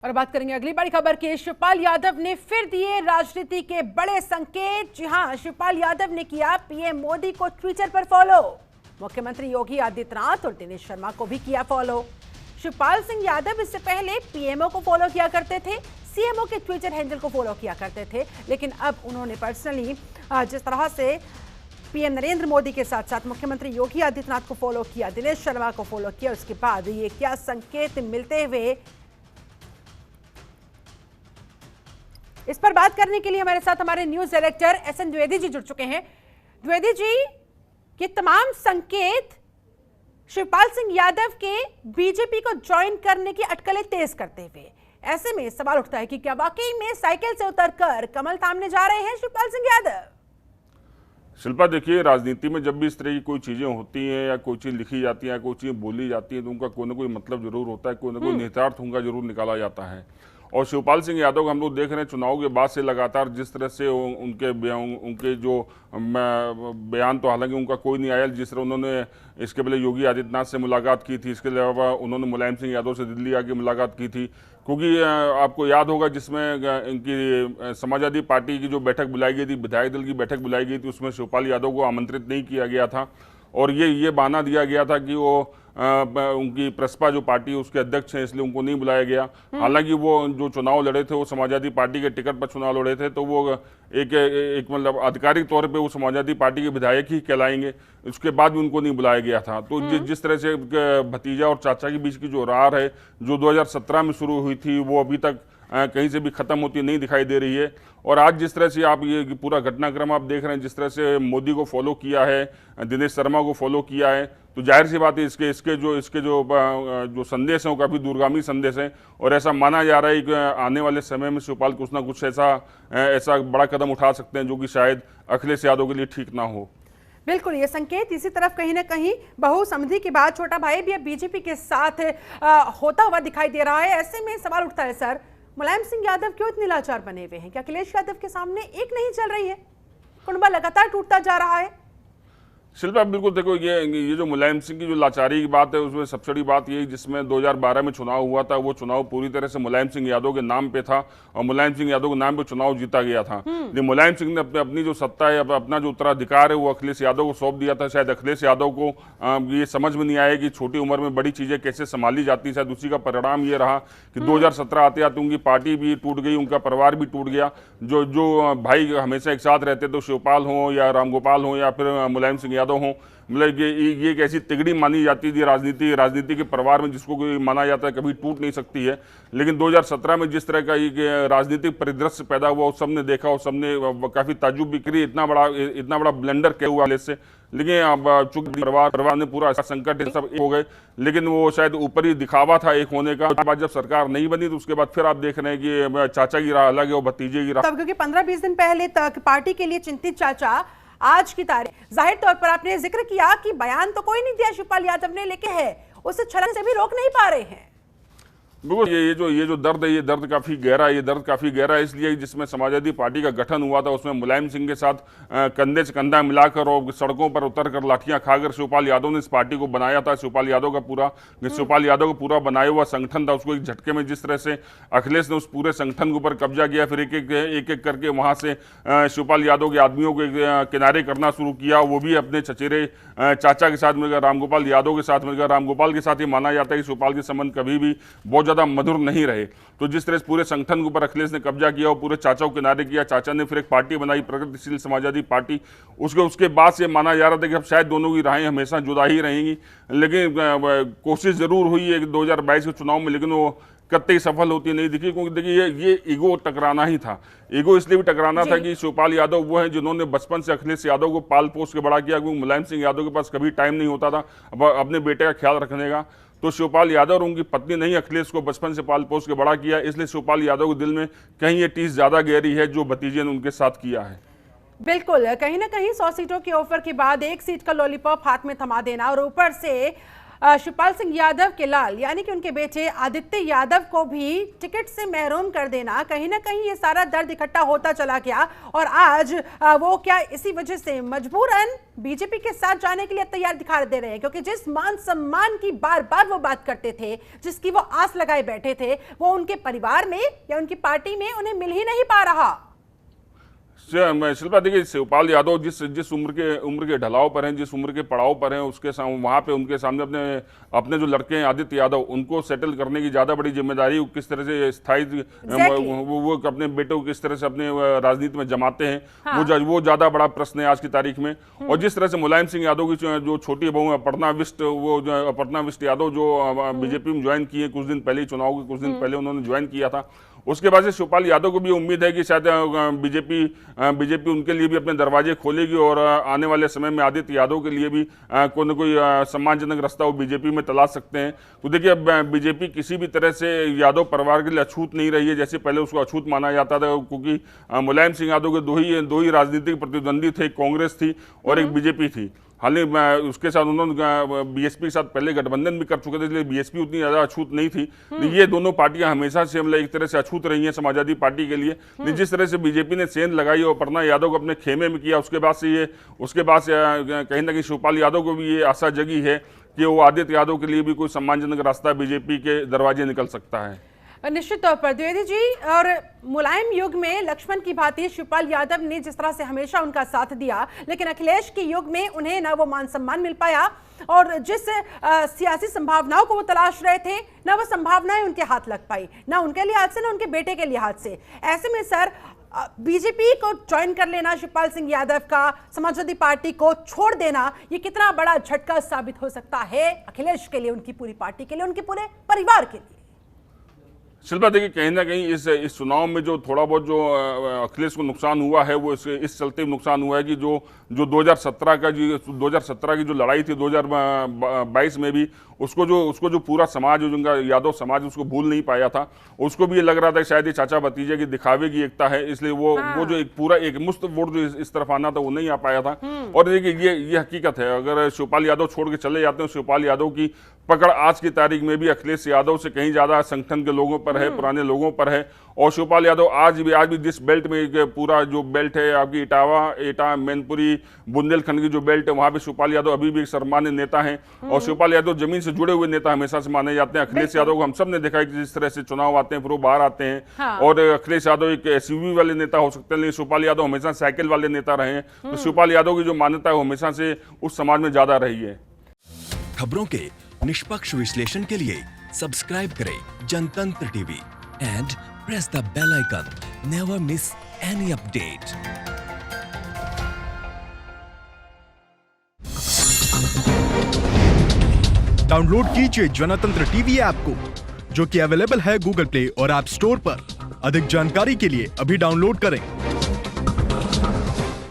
और बात करेंगे अगली बड़ी खबर की। शिवपाल यादव ने फिर दिए राजनीति के बड़े संकेत। जी हां, शिवपाल यादव ने किया पीएम मोदी को ट्विटर पर फॉलो। मुख्यमंत्री योगी आदित्यनाथ और दिनेश शर्मा को भी किया फॉलो। शिवपाल सिंह यादव इससे पहले पीएमओ को फॉलो किया करते थे, सीएमओ के ट्विटर हैंडल को फॉलो किया करते थे, लेकिन अब उन्होंने पर्सनली जिस तरह से पीएम नरेंद्र मोदी के साथ साथ मुख्यमंत्री योगी आदित्यनाथ को फॉलो किया, दिनेश शर्मा को फॉलो किया, उसके बाद ये क्या संकेत मिलते हुए, इस पर बात करने के लिए हमारे साथ हमारे news director SN Dwivedi ji जुड़ चुके हैं। द्विवेदी जी, ये तमाम संकेत शिवपाल सिंह यादव के बीजेपी को ज्वाइन करने की अटकलें तेज करते हुए, ऐसे में सवाल उठता है कि क्या वाकई में साइकिल से उतरकर कमल थामने जा रहे हैं शिवपाल सिंह यादव? शिल्पा, देखिए, राजनीति में जब भी इस तरह की कोई चीजें होती हैं या कोई चीज लिखी जाती है, कोई चीज बोली जाती है, तो उनका कोई ना कोई मतलब जरूर होता है, कोई ना कोई निहितार्थ उनका जरूर निकाला जाता है। और शिवपाल सिंह यादव को हम लोग देख रहे हैं चुनाव के बाद से लगातार जिस तरह से उनके जो बयान, तो हालांकि उनका कोई नहीं आया, जिस तरह उन्होंने इसके पहले योगी आदित्यनाथ से मुलाकात की थी, इसके अलावा उन्होंने मुलायम सिंह यादव से दिल्ली आके मुलाकात की थी, क्योंकि आपको याद होगा जिसमें इनकी समाजवादी पार्टी की जो बैठक बुलाई गई थी, विधायक दल की बैठक बुलाई गई थी, उसमें शिवपाल यादव को आमंत्रित नहीं किया गया था और ये बहाना दिया गया था कि वो उनकी प्रसपा जो पार्टी उसके अध्यक्ष हैं, इसलिए उनको नहीं बुलाया गया। हालांकि वो जो चुनाव लड़े थे वो समाजवादी पार्टी के टिकट पर चुनाव लड़े थे, तो वो एक मतलब आधिकारिक तौर पे वो समाजवादी पार्टी के विधायक ही कहलाएंगे, उसके बाद भी उनको नहीं बुलाया गया था। तो जिस तरह से भतीजा और चाचा के बीच की जो रार है, जो 2017 में शुरू हुई थी, वो अभी तक कहीं से भी खत्म होती नहीं दिखाई दे रही है। और आज जिस तरह से आप ये पूरा घटनाक्रम आप देख रहे हैं, जिस तरह से मोदी को फॉलो किया है, दिनेश शर्मा को फॉलो किया है, तो जाहिर सी बात है इसके जो संदेश हैं वो काफ़ी दूरगामी संदेश हैं और ऐसा माना जा रहा है कि आने वाले समय में शिवपाल कुछ ना कुछ ऐसा बड़ा कदम उठा सकते हैं जो कि शायद अखिलेश यादव के लिए ठीक ना हो। बिल्कुल, ये संकेत इसी तरफ कहीं ना कहीं बहुसमझी के बाद छोटा भाई भी अब बीजेपी के साथ होता हुआ दिखाई दे रहा है। ऐसे में सवाल उठता है, सर, मुलायम सिंह यादव क्यों इतने लाचार बने हुए हैं? क्या अखिलेश यादव के सामने एक नहीं चल रही है? कुंडा लगातार टूटता जा रहा है। शिल्पा, बिल्कुल, देखो, ये जो मुलायम सिंह की जो लाचारी की बात है, उसमें सबसे बड़ी बात यही, जिसमें 2012 में चुनाव हुआ था, वो चुनाव पूरी तरह से मुलायम सिंह यादव के नाम पे था और मुलायम सिंह यादव के नाम पे चुनाव जीता गया था। लेकिन मुलायम सिंह ने अपनी जो सत्ता है, अपना जो उत्तराधिकार है, वो अखिलेश यादव को सौंप दिया था। शायद अखिलेश यादव को ये समझ में नहीं आया कि छोटी उम्र में बड़ी चीजें कैसे संभाली जाती है। शायद उसी का परिणाम ये रहा कि 2017 आते आते उनकी पार्टी भी टूट गई, उनका परिवार भी टूट गया। जो भाई हमेशा एक साथ रहते, तो शिवपाल हो या रामगोपाल हो या फिर मुलायम सिंह यादव हो, मतलब ये एक ऐसी तिगड़ी मानी जाती थी राजनीति के परिवार में, जिसको कोई माना जाता है कभी टूट नहीं सकती है। लेकिन 2017 में जिस तरह का ये राजनीतिक परिदृश्य पैदा हुआ, उस सबने देखा और सबने काफी ताज्जुब भी करी, इतना बड़ा ब्लंडर क्या हुआ से। लेकिन अब चूंकि परिवार ने पूरा संकट सब हो गए, लेकिन वो शायद ऊपर ही दिखावा था एक होने का। बाद जब सरकार नहीं बनी तो उसके बाद फिर आप देख रहे हैं कि चाचा की राह अलग है और भतीजे की राह, क्योंकि 15-20 दिन पहले तक पार्टी के लिए चिंतित चाचा आज की तारीख, जाहिर तौर पर आपने जिक्र किया कि बयान तो कोई नहीं दिया शिवपाल यादव ने, लेकिन है उसे छलन से भी रोक नहीं पा रहे हैं। बिल्कुल, ये जो दर्द है, ये दर्द काफी गहरा है, इसलिए जिसमें समाजवादी पार्टी का गठन हुआ था, उसमें मुलायम सिंह के साथ कंधे से कंधा मिलाकर और सड़कों पर उतरकर लाठियां खाकर शिवपाल यादव ने इस पार्टी को बनाया था। शिवपाल यादव का पूरा बनाया हुआ संगठन था, उसको एक झटके में जिस तरह से अखिलेश ने उस पूरे संगठन के ऊपर कब्जा किया, फिर एक करके वहां से शिवपाल यादव के आदमियों को किनारे करना शुरू किया, वो भी अपने चचेरे चाचा के साथ मिलकर, रामगोपाल यादव के साथ मिलकर। रामगोपाल के साथ ये माना जाता है कि शिवपाल के संबंध कभी भी बहुत ज्यादा मधुर नहीं रहे। तो जिस तरह से पूरे संगठन के ऊपर अखिलेश ने कब्जा किया और पूरे चाचा को किनारे किया, चाचा ने फिर एक पार्टी बनाई, प्रगतिशील समाजवादी पार्टी। उसके बाद से माना जा रहा था कि अब शायद दोनों की राहें हमेशा जुदा ही रहेंगी, लेकिन कोशिश जरूर हुई है 2022 के चुनाव में, लेकिन वो कतई सफल होती नहीं दिखी। क्योंकि देखिए, ये ईगो टकराना ही था। ईगो इसलिए भी टकराना था कि शिवपाल यादव वो हैं जिन्होंने बचपन से अखिलेश यादव को पाल पोस के बड़ा किया, क्योंकि मुलायम सिंह यादव के पास कभी टाइम नहीं होता था अपने बेटे का ख्याल रखने का। तो शिवपाल यादव और उनकी पत्नी नहीं अखिलेश को बचपन से पाल पोस के बड़ा किया, इसलिए शिवपाल यादव के दिल में कहीं ये टीस ज्यादा गहरी है जो भतीजे ने उनके साथ किया है। बिल्कुल, कहीं ना कहीं 100 सीटों के ऑफर के बाद एक सीट का लॉलीपॉप हाथ में थमा देना और ऊपर से शिवपाल सिंह यादव के लाल यानी कि उनके बेटे आदित्य यादव को भी टिकट से महरूम कर देना, कहीं ना कहीं ये सारा दर्द इकट्ठा होता चला गया और आज वो क्या इसी वजह से मजबूरन बीजेपी के साथ जाने के लिए तैयार दिखा दे रहे हैं, क्योंकि जिस मान सम्मान की बार बार वो बात करते थे, जिसकी वो आस लगाए बैठे थे, वो उनके परिवार में या उनकी पार्टी में उन्हें मिल ही नहीं पा रहा। शिल्पा देखिए, शिवपाल यादव जिस उम्र के ढलाव पर हैं, जिस उम्र के पड़ाव पर हैं, उसके वहाँ पे उनके सामने अपने जो लड़के हैं आदित्य यादव, उनको सेटल करने की ज़्यादा बड़ी जिम्मेदारी, किस तरह से स्थायी वो अपने बेटे को किस तरह से अपने राजनीति में जमाते हैं, हाँ। वो ज़्यादा बड़ा प्रश्न है आज की तारीख में। और जिस तरह से मुलायम सिंह यादव की जो छोटी बहू है अपर्णा विष्ट यादव, जो बीजेपी में ज्वाइन किए कुछ दिन पहले, चुनाव के कुछ दिन पहले उन्होंने ज्वाइन किया था, उसके बाद से शिवपाल यादव को भी उम्मीद है कि शायद बीजेपी उनके लिए भी अपने दरवाजे खोलेगी और आने वाले समय में आदित्य यादव के लिए भी कोई न कोई सम्मानजनक रास्ता वो बीजेपी में तलाश सकते हैं। तो देखिए, अब बीजेपी किसी भी तरह से यादव परिवार के लिए अछूत नहीं रही है, जैसे पहले उसको अछूत माना जाता था, क्योंकि मुलायम सिंह यादव के दो ही राजनीतिक प्रतिद्वंदी थे, कांग्रेस थी और एक बीजेपी थी। हालांकि उसके साथ उन्होंने बीएसपी के साथ पहले गठबंधन भी कर चुके थे, इसलिए बीएसपी उतनी ज़्यादा अछूत नहीं थी। ये दोनों पार्टियां हमेशा से मतलब एक तरह से अछूत रही हैं समाजवादी पार्टी के लिए। जिस तरह से बीजेपी ने सेंध लगाई और अपर्णा यादव को अपने खेमे में किया, उसके बाद कहीं ना कहीं शिवपाल यादव को भी ये आशा जगी है कि वो आदित्य यादव के लिए भी कोई सम्मानजनक रास्ता बीजेपी के दरवाजे निकल सकता है। निश्चित तौर पर द्विवेदी जी, और मुलायम युग में लक्ष्मण की भांति शिवपाल यादव ने जिस तरह से हमेशा उनका साथ दिया, लेकिन अखिलेश के युग में उन्हें ना वो मान सम्मान मिल पाया और जिस सियासी संभावनाओं को वो तलाश रहे थे, ना वो संभावनाएं उनके हाथ लग पाई, ना उनके लिए हाथ से, ना उनके बेटे के लिए हाथ से। ऐसे में सर, बीजेपी को ज्वाइन कर लेना शिवपाल सिंह यादव का, समाजवादी पार्टी को छोड़ देना, ये कितना बड़ा झटका साबित हो सकता है अखिलेश के लिए, उनकी पूरी पार्टी के लिए, उनके पूरे परिवार के लिए? शिल्पा देखिए, कहीं ना कहीं इस चुनाव में जो थोड़ा बहुत जो अखिलेश को नुकसान हुआ है, वो इस चलते नुकसान हुआ है कि जो 2017 की जो लड़ाई थी 2022 में भी उसको जो पूरा समाज, जिनका यादव समाज, उसको भूल नहीं पाया था। उसको भी ये लग रहा था शायद ये चाचा भतीजे की दिखावे की एकता है, इसलिए वो जो एक मुश्त वोट जो इस तरफ आना था वो नहीं आ पाया था। और देखिए, ये हकीकत है, अगर शिवपाल यादव छोड़ के चले जाते हैं, शिवपाल यादव की पकड़ आज की तारीख में भी अखिलेश यादव से कहीं ज्यादा संगठन के लोगों पर है, पुराने लोगों पर है। और शिवपाल यादव आज भी जिस बेल्ट में, पूरा जो बेल्ट है आपकी एटा मैनपुरी बुंदेलखंड की जो बेल्ट है, वहां पे शिवपाल यादव अभी भी एक सर्वमान्य नेता है। और शिवपाल यादव जमीन से जुड़े हुए नेता हमेशा से माने जाते हैं। अखिलेश यादव को हम सब ने देखा है कि जिस तरह से चुनाव आते हैं फिर वो बाहर आते हैं। हाँ। और अखिलेश यादव एक एसयूवी वाले नेता हो सकते हैं, लेकिन शिवपाल यादव हमेशा साइकिल वाले नेता रहे हैं। तो शिवपाल यादव की जो मान्यता है वो हमेशा से उस समाज में ज्यादा रही है। खबरों के निष्पक्ष विश्लेषण के लिए सब्सक्राइब करें Jantantra TV and press the bell icon. Never miss any update. Download कीजिए जनतंत्र टीवी ऐप को, जो कि अवेलेबल है गूगल प्ले और ऐप स्टोर पर। अधिक जानकारी के लिए अभी डाउनलोड करें।